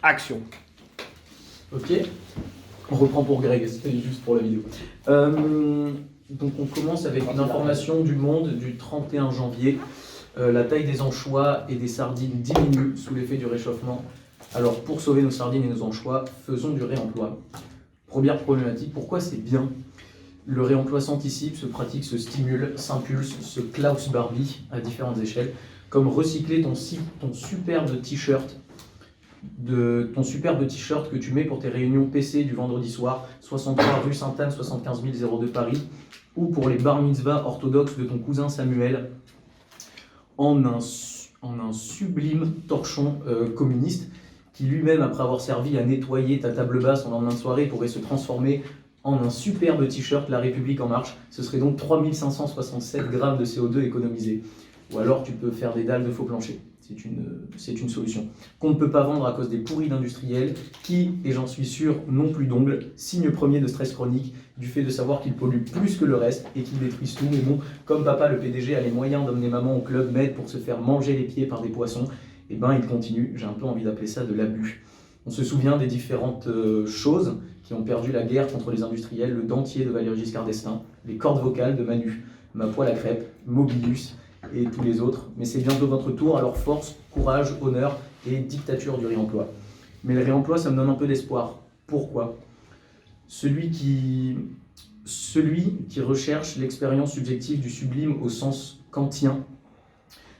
Action. Ok, on reprend pour Greg, c'était juste pour la vidéo. Donc on commence avec une information du Monde du 31 janvier. La taille des anchois et des sardines diminue sous l'effet du réchauffement. Alors pour sauver nos sardines et nos anchois, faisons du réemploi. Première problématique, pourquoi c'est bien? Le réemploi s'anticipe, se pratique, se stimule, s'impulse, se Klaus Barbie à différentes échelles, comme recycler ton superbe t-shirt que tu mets pour tes réunions PC du vendredi soir, 63 rue Sainte-Anne, 75 002 Paris, ou pour les bar mitzvah orthodoxes de ton cousin Samuel, en un sublime torchon communiste, qui lui-même, après avoir servi à nettoyer ta table basse en lendemain de soirée, pourrait se transformer en un superbe t-shirt La République En Marche. Ce serait donc 3567 grammes de CO2 économisés. Ou alors tu peux faire des dalles de faux plancher. C'est une solution. Qu'on ne peut pas vendre à cause des pourris d'industriels qui, et j'en suis sûr, n'ont plus d'ongles, signe premier de stress chronique, du fait de savoir qu'ils polluent plus que le reste et qu'ils détruisent tout. Mais bon, comme papa le PDG a les moyens d'emmener maman au club Med pour se faire manger les pieds par des poissons, et ben il continue. J'ai un peu envie d'appeler ça de l'abus. On se souvient des différentes choses qui ont perdu la guerre contre les industriels, le dentier de Valéry Giscard d'Estaing, les cordes vocales de Manu, ma poêle à crêpes, Mobius et tous les autres. Mais c'est bientôt votre tour, alors force, courage, honneur et dictature du réemploi. Mais le réemploi, ça me donne un peu d'espoir. Pourquoi? Celui qui recherche l'expérience subjective du sublime au sens kantien,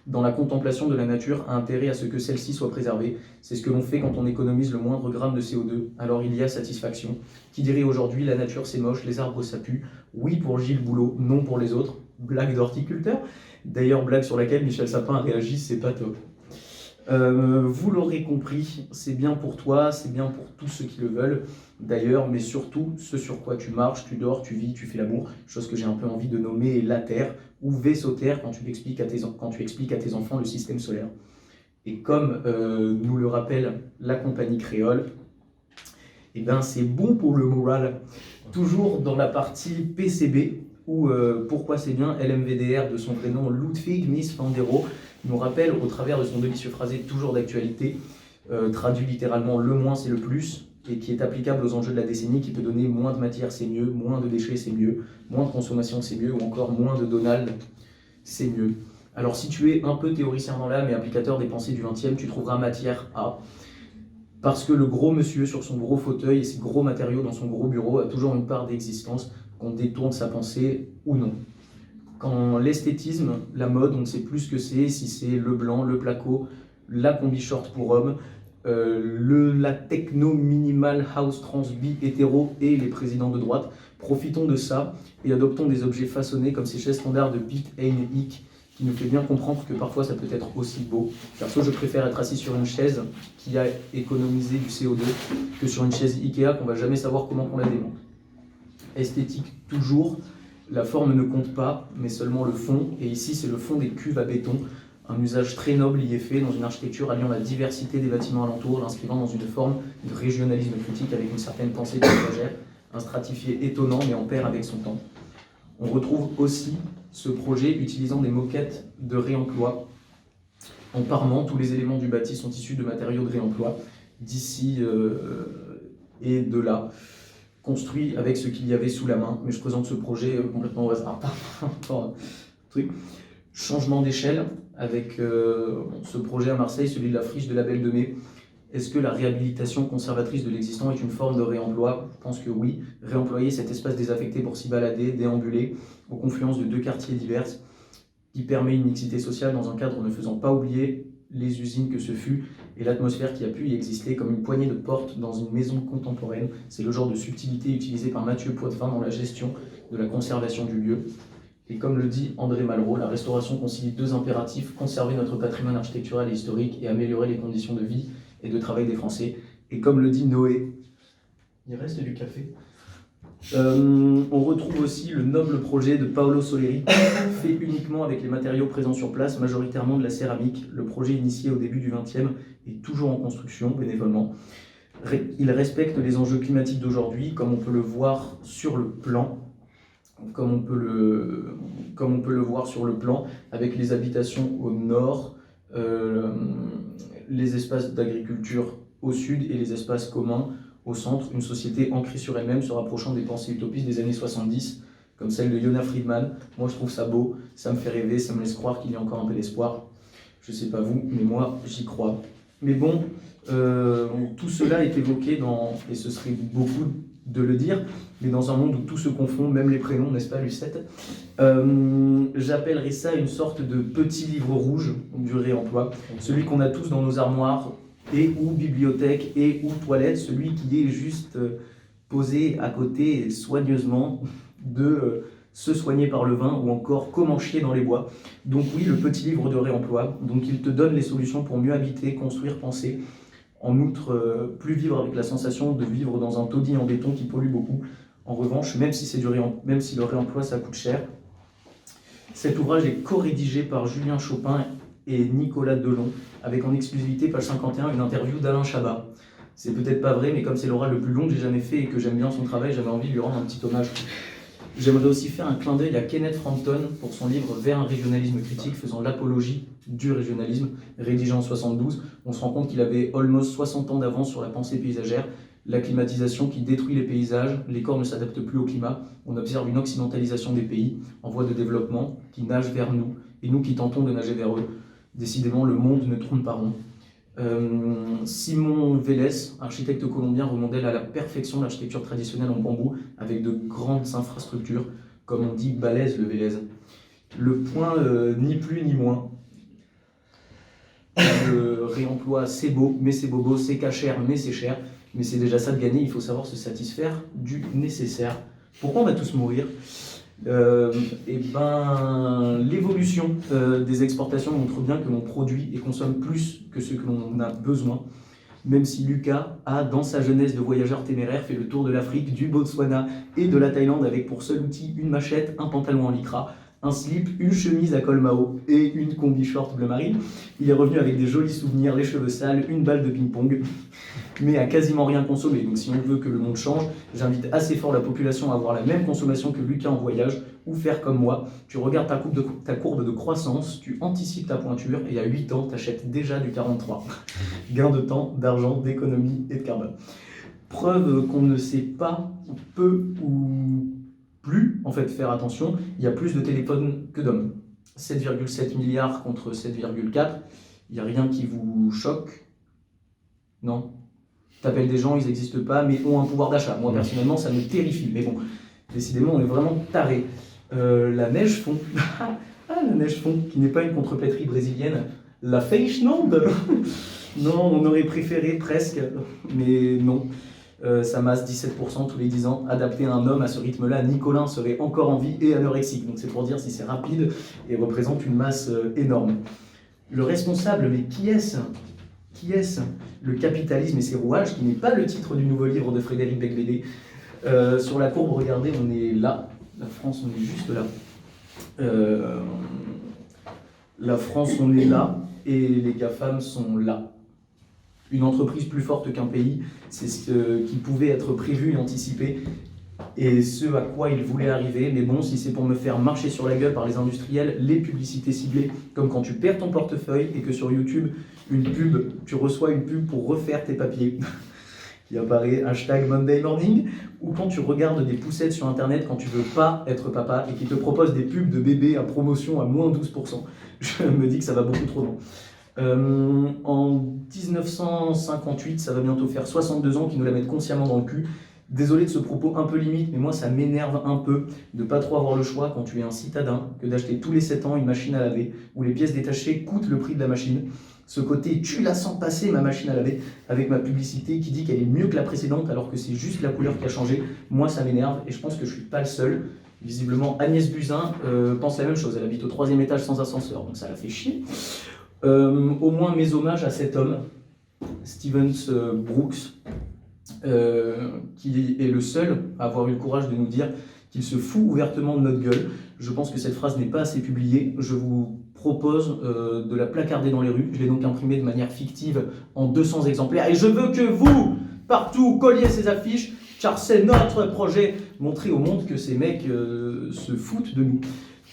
dans la contemplation de la nature, a intérêt à ce que celle-ci soit préservée. C'est ce que l'on fait quand on économise le moindre gramme de CO2. Alors il y a satisfaction. Qui dirait aujourd'hui, la nature c'est moche, les arbres ça pue. Oui pour Gilles Boulot, non pour les autres. Blague d'horticulteur. D'ailleurs, blague sur laquelle Michel Sapin a réagi, c'est pas top. Vous l'aurez compris, c'est bien pour toi, c'est bien pour tous ceux qui le veulent, d'ailleurs, mais surtout ce sur quoi tu marches, tu dors, tu vis, tu fais l'amour, chose que j'ai un peu envie de nommer la Terre, ou vaisseau Terre quand tu expliques à tes enfants le système solaire. Et comme nous le rappelle la compagnie créole, eh ben, c'est bon pour le moral. Toujours dans la partie PCB, où pourquoi c'est bien, LMVDR de son vrai nom Ludwig Mies van der Rohe nous rappelle au travers de son délicieux phrasé toujours d'actualité, traduit littéralement le moins c'est le plus, et qui est applicable aux enjeux de la décennie, qui peut donner moins de matière c'est mieux, moins de déchets c'est mieux, moins de consommation c'est mieux, ou encore moins de Donald c'est mieux. Alors si tu es un peu théoricien dans l'âme et applicateur des pensées du 20e, tu trouveras matière à... Parce que le gros monsieur sur son gros fauteuil et ses gros matériaux dans son gros bureau a toujours une part d'existence, qu'on détourne sa pensée ou non. Quand l'esthétisme, la mode, on ne sait plus ce que c'est, si c'est le blanc, le placo, la combi short pour hommes, la techno minimal house trans bi hétéro et les présidents de droite. Profitons de ça et adoptons des objets façonnés comme ces chaises standards de Pitt, Hein et Hick, qui nous fait bien comprendre que parfois ça peut être aussi beau. Perso, je préfère être assis sur une chaise qui a économisé du CO2 que sur une chaise Ikea qu'on va jamais savoir comment on la démonte. Esthétique toujours, la forme ne compte pas, mais seulement le fond, et ici c'est le fond des cuves à béton, un usage très noble y est fait dans une architecture alliant la diversité des bâtiments alentours, l'inscrivant dans une forme de régionalisme critique avec une certaine pensée paysagère, un stratifié étonnant mais en pair avec son temps. On retrouve aussi ce projet utilisant des moquettes de réemploi. En Parement, tous les éléments du bâti sont issus de matériaux de réemploi, d'ici et de là, construit avec ce qu'il y avait sous la main. Mais je présente ce projet complètement au hasard. Changement d'échelle avec ce projet à Marseille, celui de la friche de la Belle de Mai. Est-ce que la réhabilitation conservatrice de l'existant est une forme de réemploi? Je pense que oui. Réemployer cet espace désaffecté pour s'y balader, déambuler, aux confluences de deux quartiers divers, qui permet une mixité sociale dans un cadre ne faisant pas oublier les usines que ce fut et l'atmosphère qui a pu y exister comme une poignée de porte dans une maison contemporaine. C'est le genre de subtilité utilisée par Mathieu Poitvin dans la gestion de la conservation du lieu. Et comme le dit André Malraux, la restauration concilie deux impératifs, conserver notre patrimoine architectural et historique et améliorer les conditions de vie et de travail des Français. Et comme le dit Noé, il reste du café. On retrouve aussi le noble projet de Paolo Soleri, fait uniquement avec les matériaux présents sur place, majoritairement de la céramique. Le projet initié au début du XXe est toujours en construction, bénévolement. Il respecte les enjeux climatiques d'aujourd'hui, comme on peut le voir sur le plan, avec les habitations au nord, les espaces d'agriculture au sud et les espaces communs au centre, une société ancrée sur elle-même se rapprochant des pensées utopistes des années 70, comme celle de Yona Friedman. Moi je trouve ça beau, ça me fait rêver, ça me laisse croire qu'il y a encore un peu d'espoir. Je sais pas vous, mais moi j'y crois. Mais bon, tout cela est évoqué et ce serait beaucoup de le dire, mais dans un monde où tout se confond, même les prénoms, n'est-ce pas Lucette? J'appellerais ça une sorte de petit livre rouge du réemploi, celui qu'on a tous dans nos armoires, et ou bibliothèque, et ou toilette, celui qui est juste posé à côté soigneusement de se soigner par le vin ou encore comment chier dans les bois. Donc oui, le petit livre de réemploi, donc il te donne les solutions pour mieux habiter, construire, penser. En outre, plus vivre avec la sensation de vivre dans un taudis en béton qui pollue beaucoup. En revanche, même si le réemploi ça coûte cher, cet ouvrage est co-rédigé par Julien Chopin et Nicolas Delon, avec en exclusivité, page 51, une interview d'Alain Chabat. C'est peut-être pas vrai, mais comme c'est l'oral le plus long que j'ai jamais fait et que j'aime bien son travail, j'avais envie de lui rendre un petit hommage. J'aimerais aussi faire un clin d'œil à Kenneth Frampton pour son livre Vers un régionalisme critique, faisant l'apologie du régionalisme, rédigé en 72. On se rend compte qu'il avait almost 60 ans d'avance sur la pensée paysagère, la climatisation qui détruit les paysages, les corps ne s'adaptent plus au climat, on observe une occidentalisation des pays en voie de développement qui nagent vers nous, et nous qui tentons de nager vers eux. Décidément, le monde ne tourne pas rond. Simon Vélez, architecte colombien, remodèle à la perfection l'architecture traditionnelle en bambou avec de grandes infrastructures, comme on dit balèze le Vélez. Le point, ni plus ni moins. Le réemploi, c'est beau, mais c'est bobo, c'est cachère, mais c'est cher. Mais c'est déjà ça de gagner, il faut savoir se satisfaire du nécessaire. Pourquoi on va tous mourir? L'évolution des exportations montre bien que l'on produit et consomme plus que ce que l'on a besoin, même si Lucas a, dans sa jeunesse de voyageur téméraire, fait le tour de l'Afrique, du Botswana et de la Thaïlande avec pour seul outil une machette, un pantalon en lycra, un slip, une chemise à col Mao et une combi short bleu marine. Il est revenu avec des jolis souvenirs, les cheveux sales, une balle de ping-pong, mais à quasiment rien consommer. Donc si on veut que le monde change, j'invite assez fort la population à avoir la même consommation que Lucas en voyage, ou faire comme moi. Tu regardes ta courbe de croissance, tu anticipes ta pointure, et à 8 ans, tu achètes déjà du 43. Gain de temps, d'argent, d'économie et de carbone. Preuve qu'on ne sait pas, peu ou plus, en fait, faire attention, il y a plus de téléphones que d'hommes. 7,7 milliards contre 7,4, il n'y a rien qui vous choque? Non. T'appelles des gens, ils n'existent pas, mais ont un pouvoir d'achat. Moi, personnellement, ça me terrifie. Mais bon, décidément, on est vraiment tarés. La neige fond. La neige fond, qui n'est pas une contrepétrie brésilienne. La Feichland. Non, on aurait préféré presque, mais non. Ça masse 17% tous les 10 ans. Adapté à un homme à ce rythme-là, Nicolin serait encore en vie et anorexique. Donc c'est pour dire si c'est rapide et représente une masse énorme. Le responsable, mais qui est-ce? Qui est-ce? Le capitalisme et ses rouages, qui n'est pas le titre du nouveau livre de Frédéric Becbédé. Sur la courbe, regardez, on est là. La France, on est juste là. La France, on est là. Et les GAFAM sont là. Une entreprise plus forte qu'un pays, c'est ce qui pouvait être prévu et anticipé, et ce à quoi il voulait arriver. Mais bon, si c'est pour me faire marcher sur la gueule par les industriels, les publicités ciblées, comme quand tu perds ton portefeuille et que sur YouTube, tu reçois une pub pour refaire tes papiers, qui apparaît #Monday Morning, ou quand tu regardes des poussettes sur Internet quand tu veux pas être papa et qui te proposent des pubs de bébés à promotion à moins 12%. Je me dis que ça va beaucoup trop loin. En 1958, ça va bientôt faire 62 ans qu'ils nous la mettent consciemment dans le cul. Désolé de ce propos un peu limite, mais moi ça m'énerve un peu de pas trop avoir le choix quand tu es un citadin que d'acheter tous les 7 ans une machine à laver où les pièces détachées coûtent le prix de la machine. Ce côté tu la sens passer ma machine à laver avec ma publicité qui dit qu'elle est mieux que la précédente alors que c'est juste la couleur qui a changé, moi ça m'énerve et je pense que je suis pas le seul. Visiblement Agnès Buzyn pense la même chose, elle habite au 3e étage sans ascenseur donc ça la fait chier. Au moins mes hommages à cet homme, Stevens Brooks, qui est le seul à avoir eu le courage de nous dire qu'il se fout ouvertement de notre gueule. Je pense que cette phrase n'est pas assez publiée. Je vous propose de la placarder dans les rues. Je l'ai donc imprimée de manière fictive en 200 exemplaires. Et je veux que vous, partout, colliez ces affiches, car c'est notre projet. Montrer au monde que ces mecs se foutent de nous.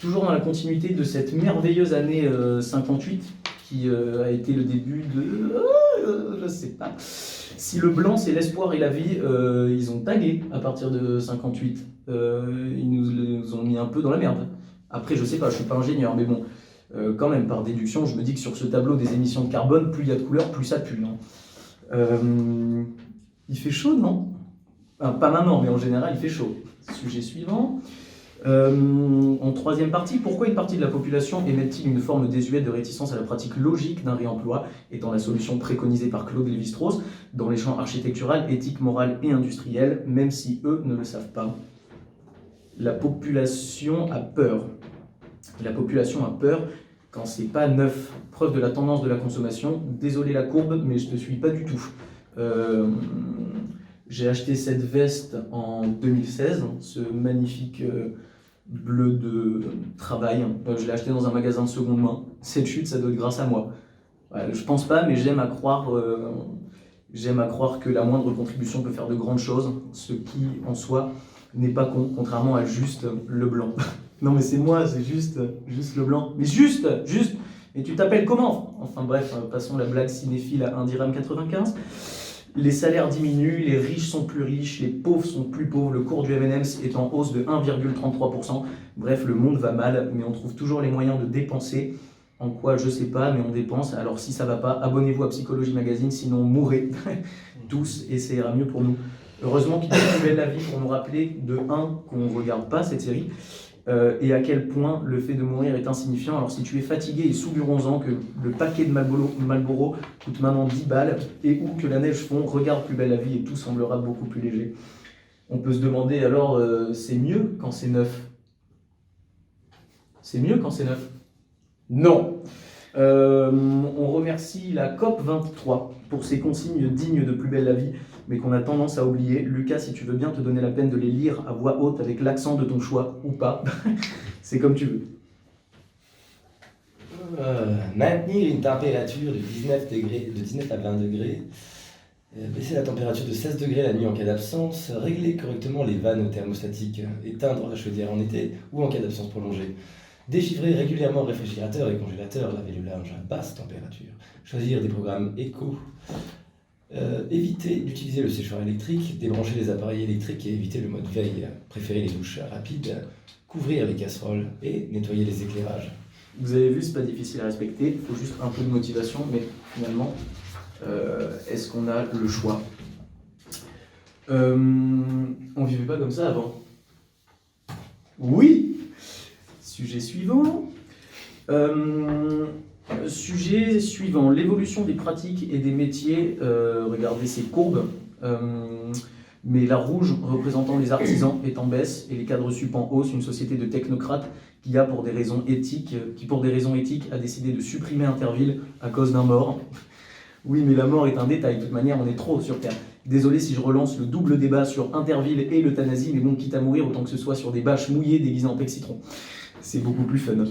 Toujours dans la continuité de cette merveilleuse année 58, qui a été le début de... je sais pas. Si le blanc c'est l'espoir et la vie, ils ont tagué à partir de 58. Ils nous ont mis un peu dans la merde. Après, je sais pas, je suis pas ingénieur, mais bon, quand même, par déduction, je me dis que sur ce tableau des émissions de carbone, plus il y a de couleurs, plus ça pue. Il fait chaud, non? Enfin, pas maintenant, mais en général, il fait chaud. Sujet suivant. En troisième partie, pourquoi une partie de la population émet-il une forme désuète de réticence à la pratique logique d'un réemploi, étant la solution préconisée par Claude Lévi-Strauss dans les champs architectural, éthique, moral et industriel, même si eux ne le savent pas? La population a peur. La population a peur quand c'est pas neuf. Preuve de la tendance de la consommation. Désolé la courbe, mais je te suis pas du tout. J'ai acheté cette veste en 2016, ce magnifique bleu de travail. Je l'ai acheté dans un magasin de seconde main. Cette chute, ça doit être grâce à moi. Je pense pas, mais j'aime à croire que la moindre contribution peut faire de grandes choses, ce qui, en soi, n'est pas con, contrairement à juste le blanc. Non mais c'est moi, c'est juste le blanc. Mais juste. Mais tu t'appelles comment? Enfin bref, passons la blague cinéphile à 1 dirham 95. Les salaires diminuent, les riches sont plus riches, les pauvres sont plus pauvres, le cours du M&M's est en hausse de 1,33%. Bref, le monde va mal, mais on trouve toujours les moyens de dépenser. En quoi, je sais pas, mais on dépense. Alors si ça va pas, abonnez-vous à Psychologie Magazine, sinon mourrez tous et ça ira mieux pour nous. Heureusement qu'il y a Plus belle la vie pour nous rappeler de 1 qu'on ne regarde pas cette série et à quel point le fait de mourir est insignifiant. Alors si tu es fatigué et soupirons-en que le paquet de Marlboro coûte maintenant 10 balles et ou que la neige fond, regarde Plus belle la vie et tout semblera beaucoup plus léger. On peut se demander alors, c'est mieux quand c'est neuf? C'est mieux quand c'est neuf? Non. On remercie la COP23 pour ses consignes dignes de Plus belle la vie, mais qu'on a tendance à oublier. Lucas, si tu veux bien te donner la peine de les lire à voix haute avec l'accent de ton choix, ou pas, c'est comme tu veux. Maintenir une température de 19 à 20 degrés, baisser la température de 16 degrés la nuit en cas d'absence, régler correctement les vannes thermostatiques, éteindre la chaudière en été ou en cas d'absence prolongée. Déchiffrer régulièrement réfrigérateur et congélateur, laver le linge à basse température, choisir des programmes éco, éviter d'utiliser le séchoir électrique, débrancher les appareils électriques et éviter le mode veille, préférer les douches rapides, couvrir les casseroles et nettoyer les éclairages. Vous avez vu, c'est pas difficile à respecter, il faut juste un peu de motivation, mais finalement, est-ce qu'on a le choix? On vivait pas comme ça avant. Oui. Sujet suivant. L'évolution des pratiques et des métiers. Regardez ces courbes. Mais la rouge représentant les artisans est en baisse et les cadres sup en hausse, une société de technocrates qui, pour des raisons éthiques, a décidé de supprimer Interville à cause d'un mort. Oui, mais la mort est un détail, de toute manière, on est trop sur Terre. Désolé si je relance le double débat sur Interville et l'euthanasie, mais bon, quitte à mourir, autant que ce soit sur des bâches mouillées déguisées en pec-citron. C'est beaucoup plus fun.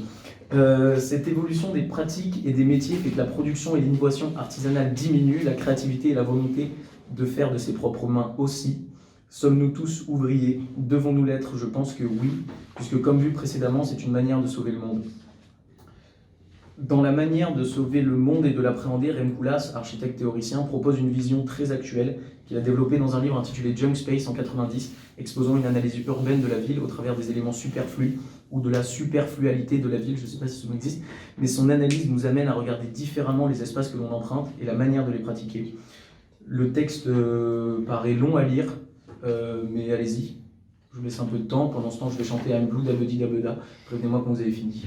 Cette évolution des pratiques et des métiers fait que la production et l'innovation artisanale diminuent, la créativité et la volonté de faire de ses propres mains aussi. Sommes-nous tous ouvriers? Devons-nous l'être? Je pense que oui, puisque comme vu précédemment, c'est une manière de sauver le monde. Dans la manière de sauver le monde et de l'appréhender, Rem Koolhaas, architecte théoricien, propose une vision très actuelle qu'il a développée dans un livre intitulé Junk Space en 90, exposant une analyse urbaine de la ville au travers des éléments superflus ou de la superflualité de la ville, je ne sais pas si ce mot existe, mais son analyse nous amène à regarder différemment les espaces que l'on emprunte et la manière de les pratiquer. Le texte paraît long à lire, mais allez-y, je vous laisse un peu de temps. Pendant ce temps, je vais chanter I'm Blue d'Abedi Dabeda. Prévenez-moi quand vous avez fini.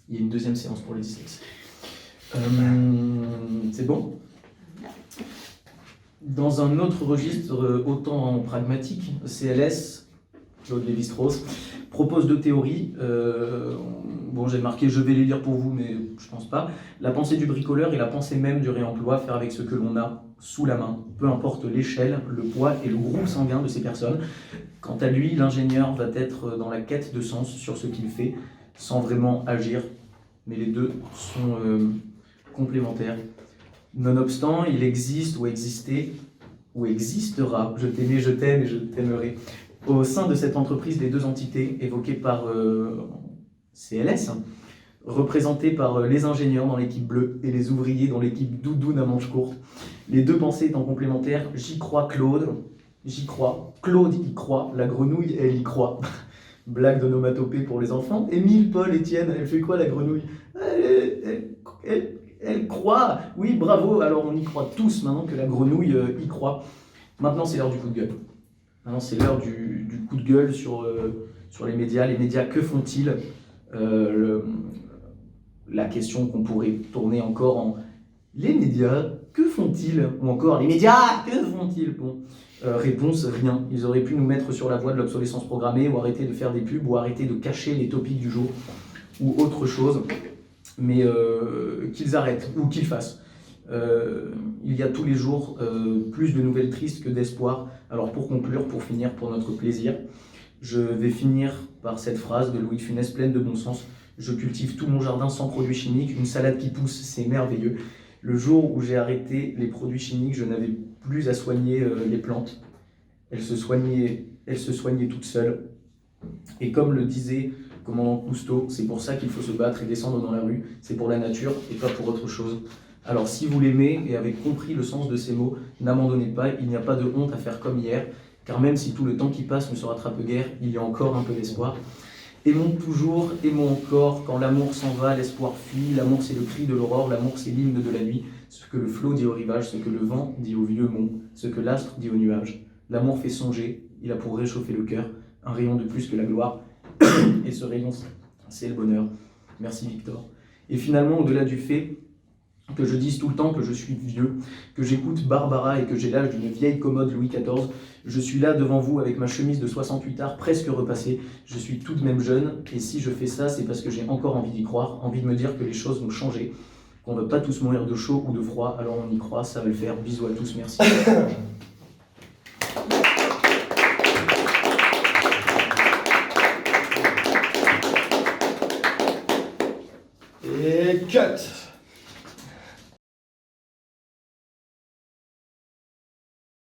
Il y a une deuxième séance pour les dyslexiques. C'est bon? Dans un autre registre, autant pragmatique, CLS, Claude Lévi-Strauss, propose deux théories. Bon, j'ai marqué « je vais les lire pour vous », mais je pense pas. La pensée du bricoleur et la pensée même du réemploi, faire avec ce que l'on a sous la main, peu importe l'échelle, le poids et le groupe sanguin de ces personnes. Quant à lui, l'ingénieur va être dans la quête de sens sur ce qu'il fait, sans vraiment agir mais les deux sont complémentaires. Nonobstant, il existe ou existait ou existera, je t'aimais, je t'aime et je t'aimerai, au sein de cette entreprise les deux entités évoquées par CLS, représentées par les ingénieurs dans l'équipe bleue et les ouvriers dans l'équipe doudoune à manches courtes. Les deux pensées étant complémentaires, j'y crois Claude, j'y crois, Claude y croit, la grenouille elle y croit. Blague d'onomatopée pour les enfants. Émile, Paul, Étienne, elle fait quoi la grenouille? Elle croit. Oui, bravo. Alors on y croit tous maintenant que la grenouille y croit. Maintenant c'est l'heure du coup de gueule. Maintenant c'est l'heure du coup de gueule sur les médias. Les médias, que font-ils? La question qu'on pourrait tourner encore en les médias, que font-ils? Ou encore les médias, que font-ils? Bon, réponse, rien. Ils auraient pu nous mettre sur la voie de l'obsolescence programmée, ou arrêter de faire des pubs, ou arrêter de cacher les topics du jour, ou autre chose. Mais qu'ils arrêtent, ou qu'ils fassent. Il y a tous les jours plus de nouvelles tristes que d'espoir. Alors pour conclure, pour finir, pour notre plaisir, je vais finir par cette phrase de Louis de Funès pleine de bon sens. Je cultive tout mon jardin sans produits chimiques, une salade qui pousse, c'est merveilleux. Le jour où j'ai arrêté les produits chimiques, je n'avais plus à soigner les plantes. Elles se soignaient toutes seules. Et comme le disait commandant Cousteau, c'est pour ça qu'il faut se battre et descendre dans la rue. C'est pour la nature et pas pour autre chose. Alors si vous l'aimez et avez compris le sens de ces mots, n'abandonnez pas, il n'y a pas de honte à faire comme hier, car même si tout le temps qui passe ne se rattrape guère, il y a encore un peu d'espoir. Aimons toujours, aimons encore, quand l'amour s'en va, l'espoir fuit, l'amour c'est le cri de l'aurore, l'amour c'est l'hymne de la nuit, ce que le flot dit au rivage, ce que le vent dit au vieux mont, ce que l'astre dit aux nuages. L'amour fait songer, il a pour réchauffer le cœur, un rayon de plus que la gloire, et ce rayon c'est le bonheur. Merci Victor. Et finalement, au-delà du fait que je dise tout le temps que je suis vieux, que j'écoute Barbara et que j'ai l'âge d'une vieille commode Louis XIV, je suis là devant vous avec ma chemise de 68 arts presque repassée, je suis tout de même jeune, et si je fais ça, c'est parce que j'ai encore envie d'y croire, envie de me dire que les choses vont changer, qu'on ne va pas tous mourir de chaud ou de froid, alors on y croit, ça va le faire. Bisous à tous, merci. Et cut!